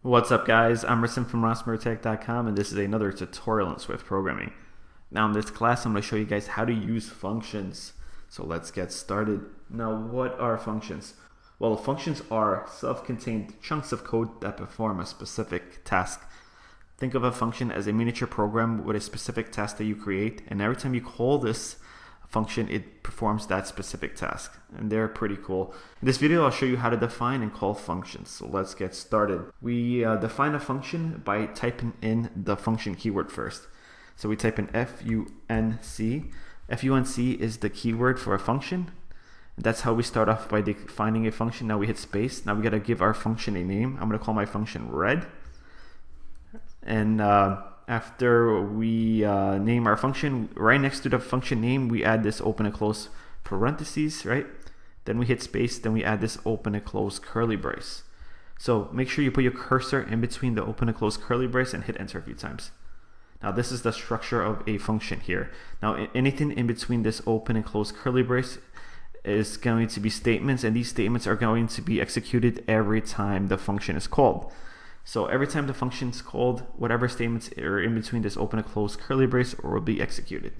What's up, guys? I'm Rissim from RosmerTech.com, and this is another tutorial in Swift programming. Now in this class I'm going to show you guys how to use functions. So let's get started. Now, what are functions? Well, functions are self-contained chunks of code that perform a specific task. Think of a function as a miniature program with a specific task that you create, and every time you call this function, it performs that specific task, and they're pretty cool. In this video, I'll show you how to define and call functions. So let's get started. We define a function by typing in the function keyword first. So we type in func. Func is the keyword for a function. And that's how we start off by defining a function. Now we hit space. Now we got to give our function a name. I'm going to call my function red. And after we name our function, right next to the function name, we add this open and close parentheses, right? Then we hit space, then we add this open and close curly brace. So make sure you put your cursor in between the open and close curly brace and hit enter a few times. Now this is the structure of a function here. Now anything in between this open and close curly brace is going to be statements, and these statements are going to be executed every time the function is called. So every time the function is called, whatever statements are in between this open and close curly brace will be executed.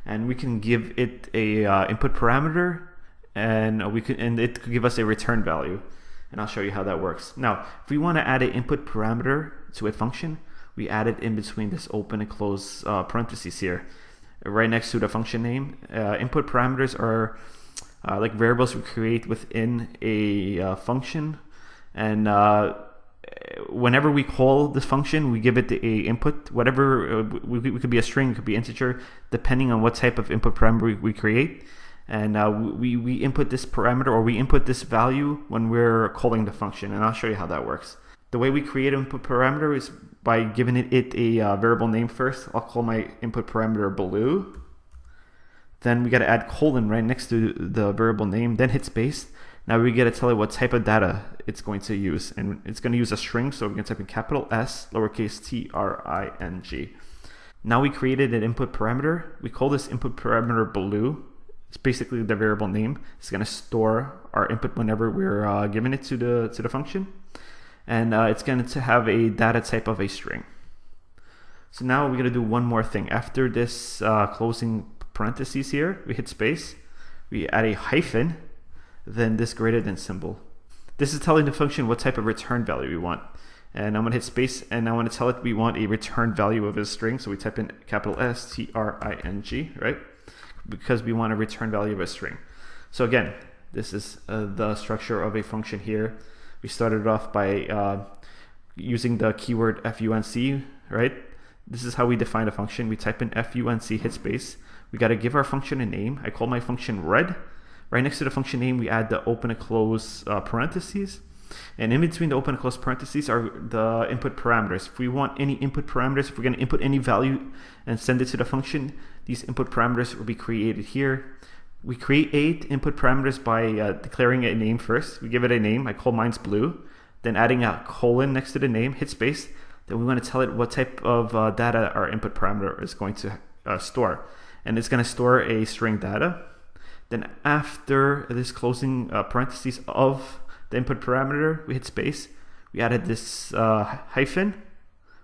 And we can give it a input parameter, and it could give us a return value. And I'll show you how that works. Now, if we want to add an input parameter to a function, we add it in between this open and close parentheses here, right next to the function name. Input parameters are like variables we create within a function, and whenever we call this function, we give it a input, whatever, we could be a string, it could be integer, depending on what type of input parameter we create. And we input this parameter, or we input this value when we're calling the function, and I'll show you how that works. The way we create an input parameter is by giving it a variable name first. I'll call my input parameter blue. Then we got to add colon right next to the variable name, then hit space. Now we got to tell it what type of data it's going to use, and it's going to use a string, so we're going to type in capital S, lowercase string. Now we created an input parameter. We call this input parameter blue. It's basically the variable name. It's going to store our input whenever we're giving it to the function, and it's going to have a data type of a string. So now we're going to do one more thing. After this closing parentheses here, we hit space. We add a hyphen, then this greater than symbol. This is telling the function what type of return value we want. And I'm going to hit space, and I want to tell it we want a return value of a string. So we type in capital S string, right? Because we want a return value of a string. So again, this is the structure of a function here. We started off by using the keyword func, right? This is how we define a function. We type in func, hit space. We got to give our function a name. I call my function red. Right next to the function name, we add the open and close parentheses. And in between the open and close parentheses are the input parameters. If we want any input parameters, if we're going to input any value and send it to the function, these input parameters will be created here. We create input parameters by declaring a name first. We give it a name. I call mine's blue. Then adding a colon next to the name, hit space. Then we want to tell it what type of data our input parameter is going to store. And it's going to store a string data. Then after this closing parentheses of the input parameter, we hit space. We added this hyphen,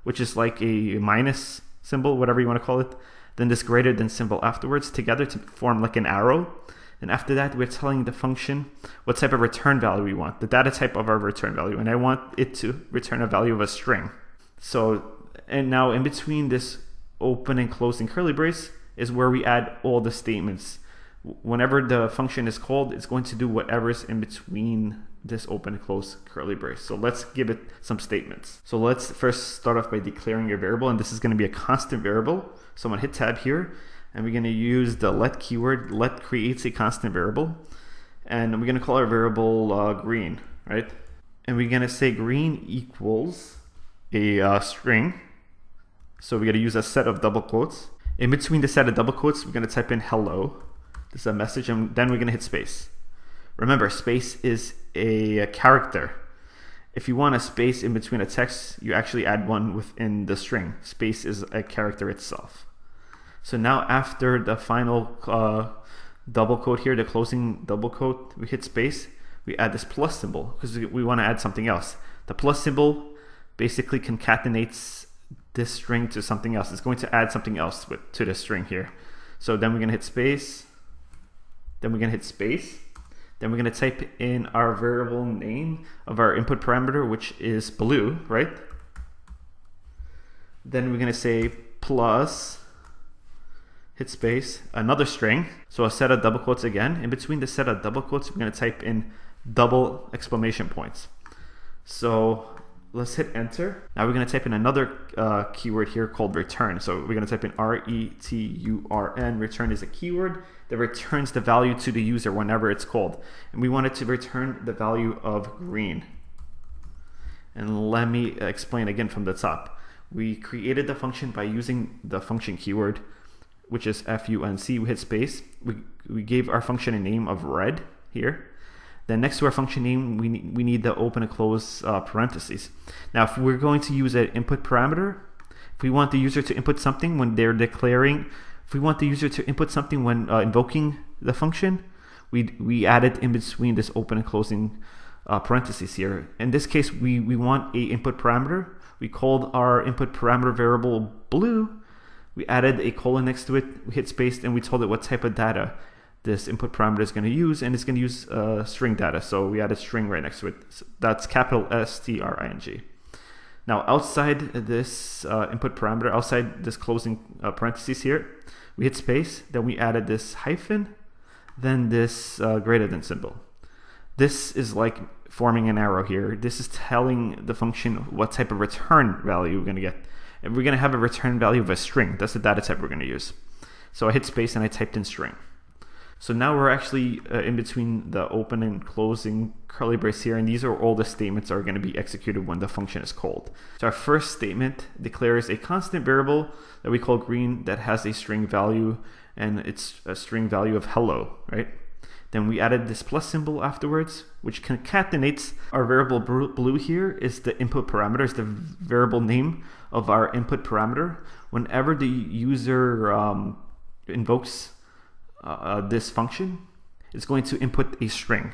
which is like a minus symbol, whatever you want to call it. Then this greater than symbol afterwards together to form like an arrow. And after that, we're telling the function what type of return value we want, the data type of our return value. And I want it to return a value of a string. So, and now in between this open and closing curly brace is where we add all the statements. Whenever the function is called, it's going to do whatever's in between this open and close curly brace. So let's give it some statements. So let's first start off by declaring a variable, and this is going to be a constant variable. So I'm going to hit tab here, and we're going to use the let keyword. Let creates a constant variable, and we're going to call our variable green, right? And we're going to say green equals a string. So we're going to use a set of double quotes. In between the set of double quotes, we're going to type in hello. This is a message, and then we're going to hit space. Remember, space is a character. If you want a space in between a text, you actually add one within the string. Space is a character itself. So now after the final double quote here, the closing double quote, we hit space. We add this plus symbol because we want to add something else. The plus symbol basically concatenates this string to something else. It's going to add something else to this string here. So then we're going to hit space. Then we're going to hit space. Then we're going to type in our variable name of our input parameter, which is blue, right? Then we're going to say plus, hit space, another string. So a set of double quotes again. In between the set of double quotes, we're going to type in double exclamation points. So let's hit enter. Now we're going to type in another keyword here called return. So we're going to type in return. Return is a keyword that returns the value to the user whenever it's called. And we want it to return the value of green. And let me explain again from the top. We created the function by using the function keyword, which is func. We hit space. We gave our function a name of red here. Then next to our function name, we need the open and close parentheses. Now, if we're going to use an input parameter, if we want the user to input something when they're declaring, if we want the user to input something when invoking the function, we add it in between this open and closing parentheses here. In this case, we want a input parameter. We called our input parameter variable blue. We added a colon next to it. We hit space, and we told it what type of data this input parameter is going to use, and it's going to use string data. So we added string right next to it. So that's capital string. Now outside this input parameter, outside this closing parentheses here, we hit space, then we added this hyphen, then this greater than symbol. This is like forming an arrow here. This is telling the function what type of return value we're going to get. And we're going to have a return value of a string. That's the data type we're going to use. So I hit space and I typed in string. So now we're actually in between the open and closing curly brace here, and these are all the statements that are going to be executed when the function is called. So our first statement declares a constant variable that we call green that has a string value, and it's a string value of hello, right? Then we added this plus symbol afterwards, which concatenates our variable blue here is the input parameter, is the variable name of our input parameter. Whenever the user invokes this function, it's going to input a string.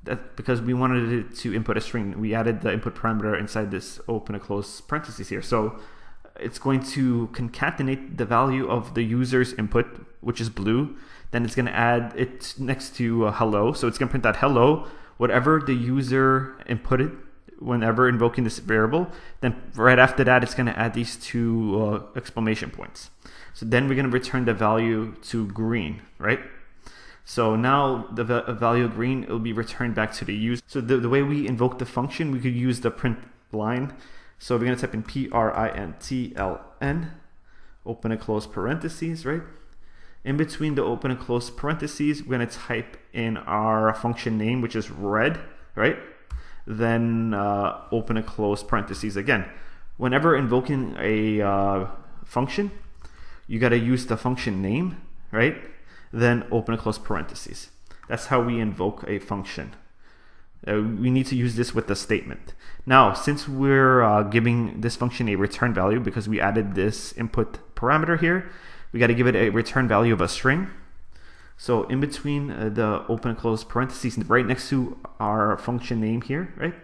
That because we wanted it to input a string, we added the input parameter inside this open and close parentheses here. So it's going to concatenate the value of the user's input, which is blue. Then it's going to add it next to hello. So it's going to print that hello, whatever the user inputted whenever invoking this variable. Then right after that, it's going to add these two exclamation points. So then we're going to return the value to green, right? So now the value of green will be returned back to the user. So the way we invoke the function, we could use the print line. So we're going to type in println, open and close parentheses, right? In between the open and close parentheses, we're going to type in our function name, which is red, right? Then open and close parentheses again. Whenever invoking a function, you got to use the function name, right? Then open and close parentheses. That's how we invoke a function. We need to use this with the statement. Now, since we're giving this function a return value because we added this input parameter here, we got to give it a return value of a string. So in between the open and close parentheses, right next to our function name here, right?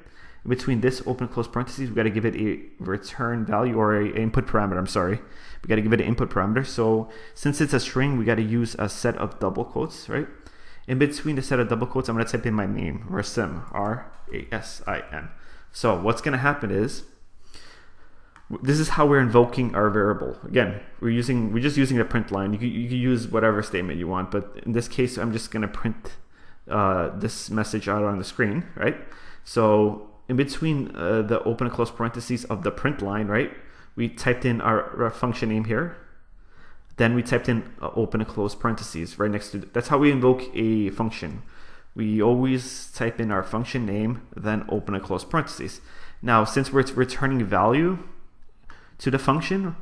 In between this open and close parentheses, we got to give it a return value or a input parameter. I'm sorry. We got to give it an input parameter. So since it's a string, we got to use a set of double quotes, right? In between the set of double quotes, I'm going to type in my name, Rasim, R-A-S-I-M. So what's going to happen is, this is how we're invoking our variable. Again, we're just using the print line. You can use whatever statement you want, but in this case, I'm just going to print this message out on the screen, right? So in between the open and close parentheses of the print line, right, we typed in our function name here. Then we typed in open and close parentheses right next to it. That's how we invoke a function. We always type in our function name, then open and close parentheses. Now, since we're returning value to the function,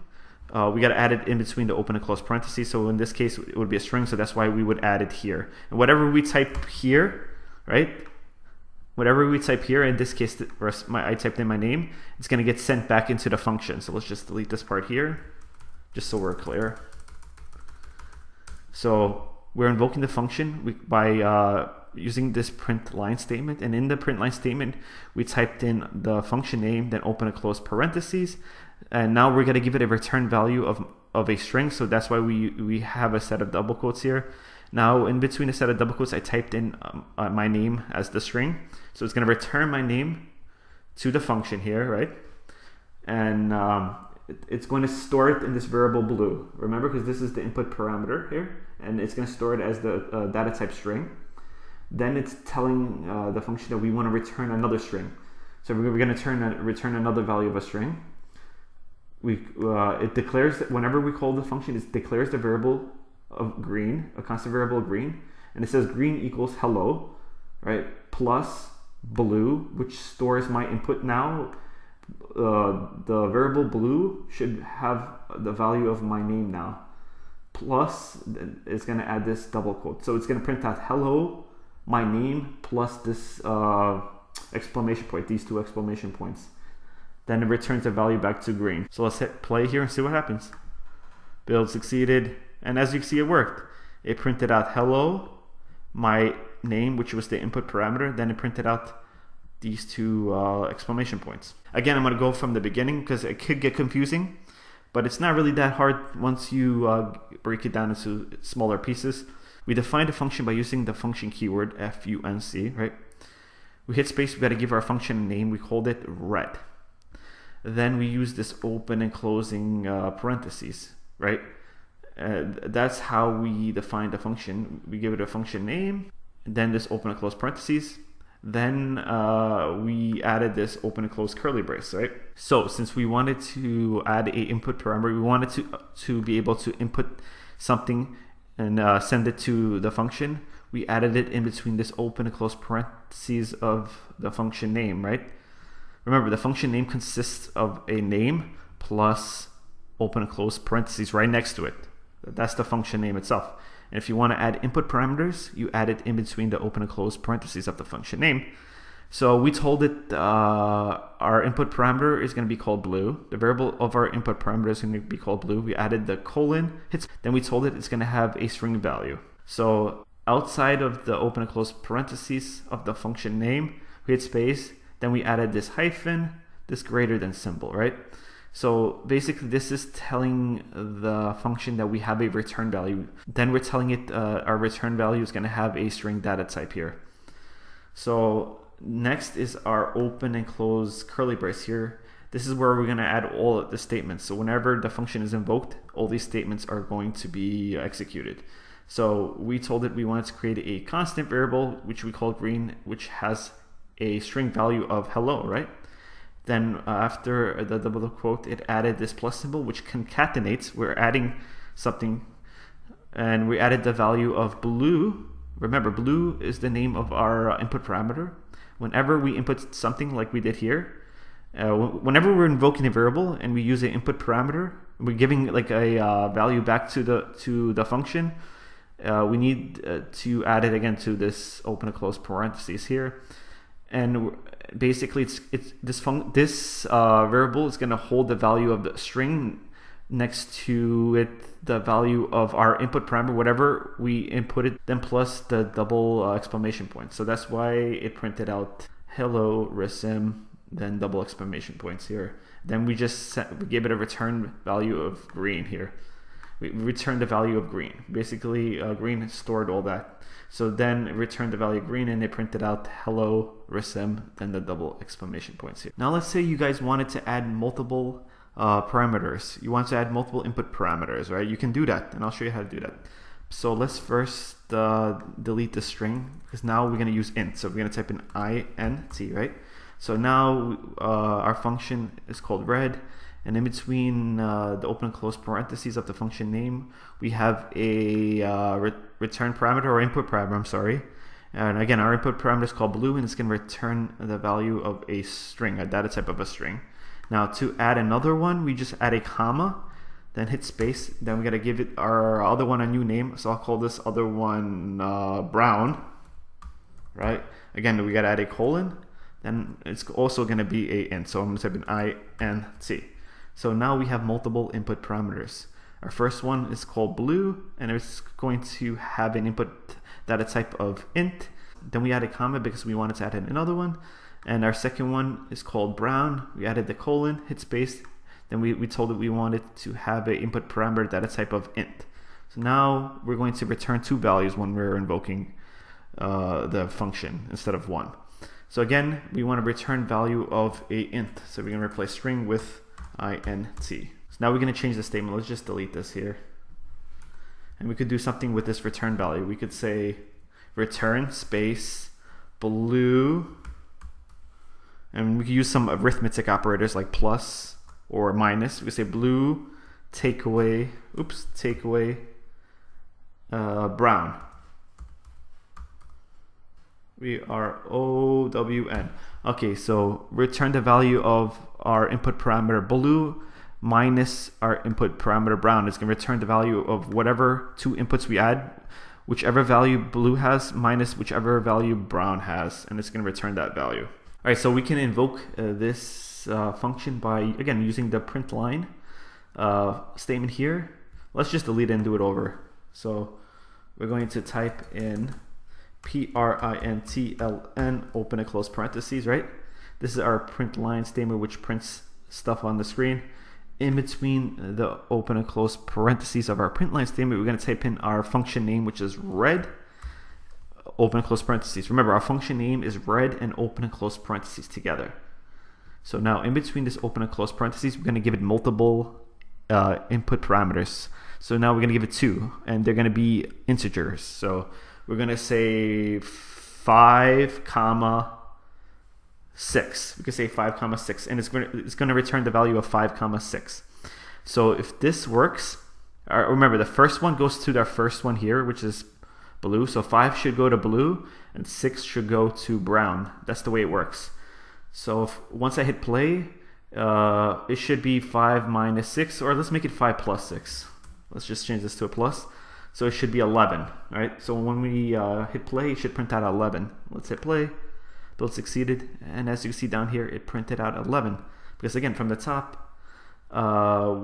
we got to add it in between the open and close parentheses. So in this case, it would be a string, so that's why we would add it here. And whatever we type here, right? Whatever we type here, in this case, I typed in my name, it's going to get sent back into the function. So let's just delete this part here, just so we're clear. So we're invoking the function by using this print line statement, and in the print line statement we typed in the function name, then open and close parentheses, and now we're going to give it a return value of a string. So that's why we have a set of double quotes here. Now in between a set of double quotes I typed in my name as the string, so it's going to return my name to the function here, right? And it's going to store it in this variable blue, remember, because this is the input parameter here, and it's going to store it as the data type string. Then it's telling the function that we want to return another string, so we're going to return another value of a string. It declares that whenever we call the function, it declares the variable of green, a constant variable of green, and it says green equals hello, right, plus blue, which stores my input. Now the variable blue should have the value of my name now, plus it's going to add this double quote, so it's going to print out hello my name plus this exclamation point, these two exclamation points. Then it returns the value back to green. So let's hit play here and see what happens. Build succeeded, and as you can see, it worked. It printed out hello my name, which was the input parameter, then it printed out these two exclamation points. Again, I'm going to go from the beginning because it could get confusing, but it's not really that hard once you break it down into smaller pieces. We defined a function by using the function keyword func, right? We hit space, we got to give our function a name, we called it red. Then we use this open and closing parentheses, right? That's how we define the function. We give it a function name, then this open and close parentheses. Then we added this open and close curly brace, right? So since we wanted to add a input parameter, we wanted to be able to input something and send it to the function. We added it in between this open and close parentheses of the function name, right? Remember, the function name consists of a name plus open and close parentheses right next to it. That's the function name itself. And if you want to add input parameters, you add it in between the open and close parentheses of the function name. So we told it our input parameter is going to be called blue. The variable of our input parameter is going to be called blue. We added the colon hits. Then we told it it's going to have a string value. So outside of the open and close parentheses of the function name, we hit space. Then we added this hyphen, this greater than symbol, right? So basically this is telling the function that we have a return value. Then we're telling it our return value is going to have a string data type here. So next is our open and close curly brace here. This is where we're going to add all of the statements. So whenever the function is invoked, all these statements are going to be executed. So we told it we wanted to create a constant variable, which we call green, which has a string value of hello, right? Then after the double quote, it added this plus symbol, which concatenates. We're adding something, and we added the value of blue. Remember, blue is the name of our input parameter. Whenever we input something like we did here, whenever we're invoking a variable and we use an input parameter, we're giving like a value back to the function. We need to add it again to this open and close parentheses here. And basically this variable is going to hold the value of the string next to it, the value of our input parameter, whatever we inputted, then plus the double exclamation point. So that's why it printed out hello resim, then double exclamation points here. Then we gave it a return value of green here. We returned the value of green. Basically green stored all that. So then it returned the value of green, and it printed out hello resim, then the double exclamation points here. Now let's say you guys wanted to add multiple parameters. You want to add multiple input parameters, right? You can do that, and I'll show you how to do that. So let's first delete the string, because now we're going to use int. So we're going to type in int, right? So now our function is called red, and in between the open and close parentheses of the function name, we have a return parameter, or input parameter, I'm sorry. And again, our input parameter is called blue, and it's going to return the value of a string, a data type of a string. Now to add another one, we just add a comma, then hit space. Then we got to give it our other one a new name. So I'll call this other one brown, right? Again, we got to add a colon. Then it's also going to be a int. So I'm going to type in int. So now we have multiple input parameters. Our first one is called blue, and it's going to have an input data type of int. Then we added comma because we wanted to add another one. And our second one is called brown. We added the colon, hit space. Then we told it we wanted to have an input parameter data type of int. So now we're going to return 2 values when we're invoking the function instead of 1. So again, we want to return value of a int. So we're going to replace string with int. So now we're going to change the statement. Let's just delete this here. And we could do something with this return value. We could say return space blue, and we could use some arithmetic operators like plus or minus. We say blue takeaway brown. We are OWN. Okay, so return the value of our input parameter blue minus our input parameter brown. It's going to return the value of whatever 2 inputs we add, whichever value blue has minus whichever value brown has, and it's going to return that value. All right, so we can invoke this function by, again, using the print line statement here. Let's just delete it and do it over. So we're going to type in println, open and close parentheses, right? This is our print line statement, which prints stuff on the screen. In between the open and close parentheses of our print line statement, we're going to type in our function name, which is red, open and close parentheses. Remember, our function name is red and open and close parentheses together. So now in between this open and close parentheses, we're going to give it multiple input parameters. So now we're going to give it 2, and they're going to be integers. So we're going to say 5, 6. We can say 5, 6, and it's going to return the value of 5, 6. So if this works, remember the first one goes to our first one here, which is blue. So 5 should go to blue, and 6 should go to brown. That's the way it works. So once I hit play, it should be 5 minus 6, or let's make it 5 plus 6. Let's just change this to a plus. So it should be 11, right? So when we hit play, it should print out 11. Let's hit play. Build succeeded, and as you see down here, it printed out 11. Because again, from the top,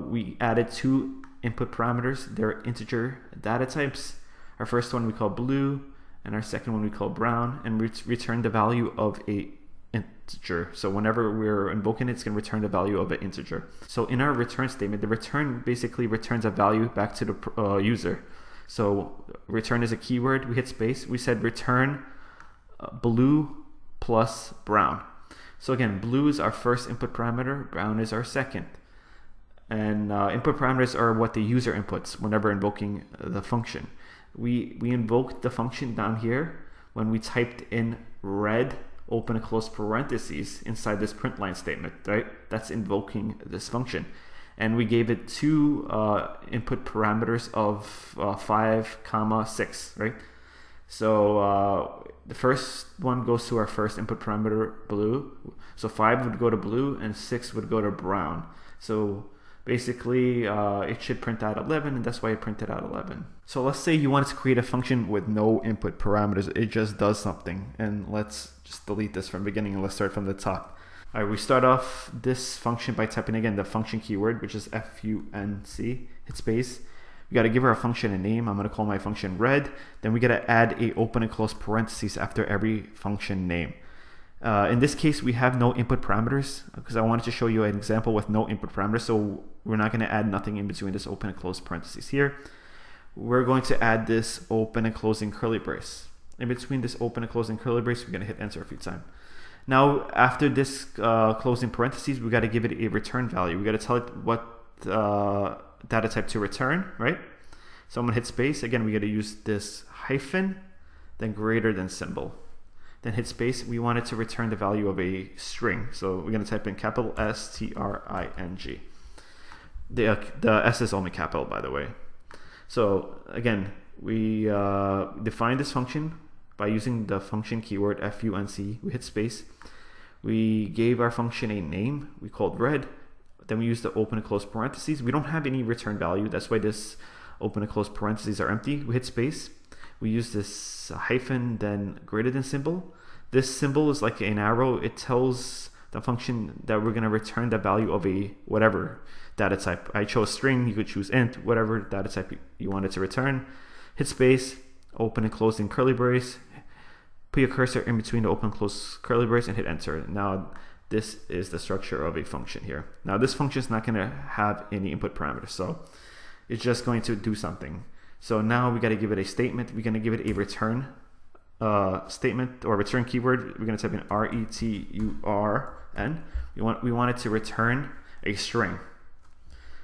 we added 2 input parameters. They're integer data types. Our first one we call blue, and our second one we call brown, and we return the value of a integer. So whenever we're invoking it, it's going to return the value of an integer. So in our return statement, the return basically returns a value back to the user. So return is a keyword. We hit space. We said return blue plus brown. So again, blue is our first input parameter, brown is our second. And input parameters are what the user inputs whenever invoking the function. We invoked the function down here when we typed in red, open and close parentheses inside this print line statement, right? That's invoking this function. And we gave it 2 input parameters of 5, 6, right? So the first one goes to our first input parameter, blue. So 5 would go to blue and 6 would go to brown. So basically it should print out 11, and that's why it printed out 11. So let's say you wanted to create a function with no input parameters. It just does something. And let's just delete this from the beginning and let's start from the top. All right, we start off this function by typing again the function keyword, which is func, hit space. We got to give her a function a name. I'm going to call my function red. Then we got to add a open and close parentheses after every function name. In this case, we have no input parameters because I wanted to show you an example with no input parameters. So we're not going to add nothing in between this open and close parentheses here. We're going to add this open and closing curly brace. In between this open and closing curly brace, we're going to hit enter a few times. Now, after this closing parentheses, we got to give it a return value. We got to tell it what data type to return, right? So I'm going to hit space. Again, we got to use this hyphen, then greater than symbol. Then hit space. We want it to return the value of a string. So we're going to type in capital STRING. The S is only capital, by the way. So again, we define this function by using the function keyword func. We hit space. We gave our function a name. We called red. Then we used the open and close parentheses. We don't have any return value. That's why this open and close parentheses are empty. We hit space. We use this hyphen, then greater than symbol. This symbol is like an arrow. It tells the function that we're going to return the value of a whatever data type. I chose string. You could choose int, whatever data type you wanted to return. Hit space. Open and closing curly brace, put your cursor in between the open close curly brace and hit enter. Now this is the structure of a function here. Now this function is not going to have any input parameters, so it's just going to do something. So now we got to give it a statement. We're going to give it a return statement or return keyword. We're going to type in return. We want it to return a string.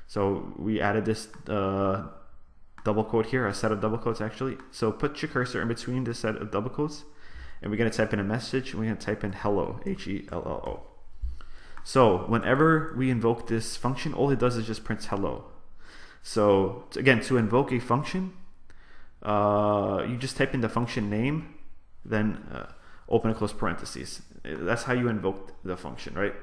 So we added this double quote here, a set of double quotes actually. So put your cursor in between this set of double quotes, and we're going to type in a message. We're going to type in hello, Hello. So whenever we invoke this function, all it does is just prints hello. So again, to invoke a function, you just type in the function name, then open and close parentheses. That's how you invoke the function, right?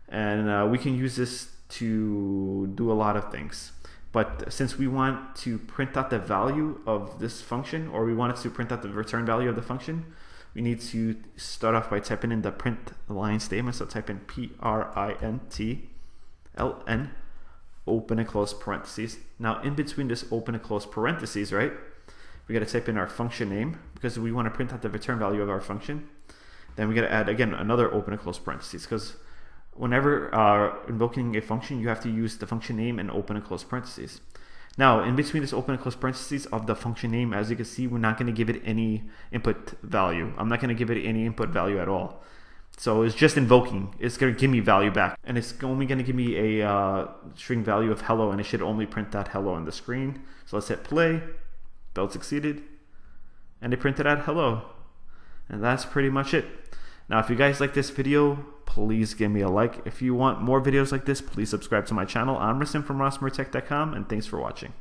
And we can use this to do a lot of things. But since we want to print out the value of this function, or we want it to print out the return value of the function, we need to start off by typing in the print line statement. So type in printLN, open and close parentheses. Now in between this open and close parentheses, right, we got to type in our function name because we want to print out the return value of our function. Then we got to add again another open and close parentheses, because whenever invoking a function, you have to use the function name and open and close parentheses. Now, in between this open and close parentheses of the function name, as you can see, we're not going to give it any input value. I'm not going to give it any input value at all. So it's just invoking. It's going to give me value back. And it's only going to give me a string value of hello, and it should only print that hello on the screen. So let's hit play. Belt succeeded. And it printed out hello. And that's pretty much it. Now, if you guys like this video, please give me a like. If you want more videos like this, please subscribe to my channel. I'm Rasim from RosmerTech.com, and thanks for watching.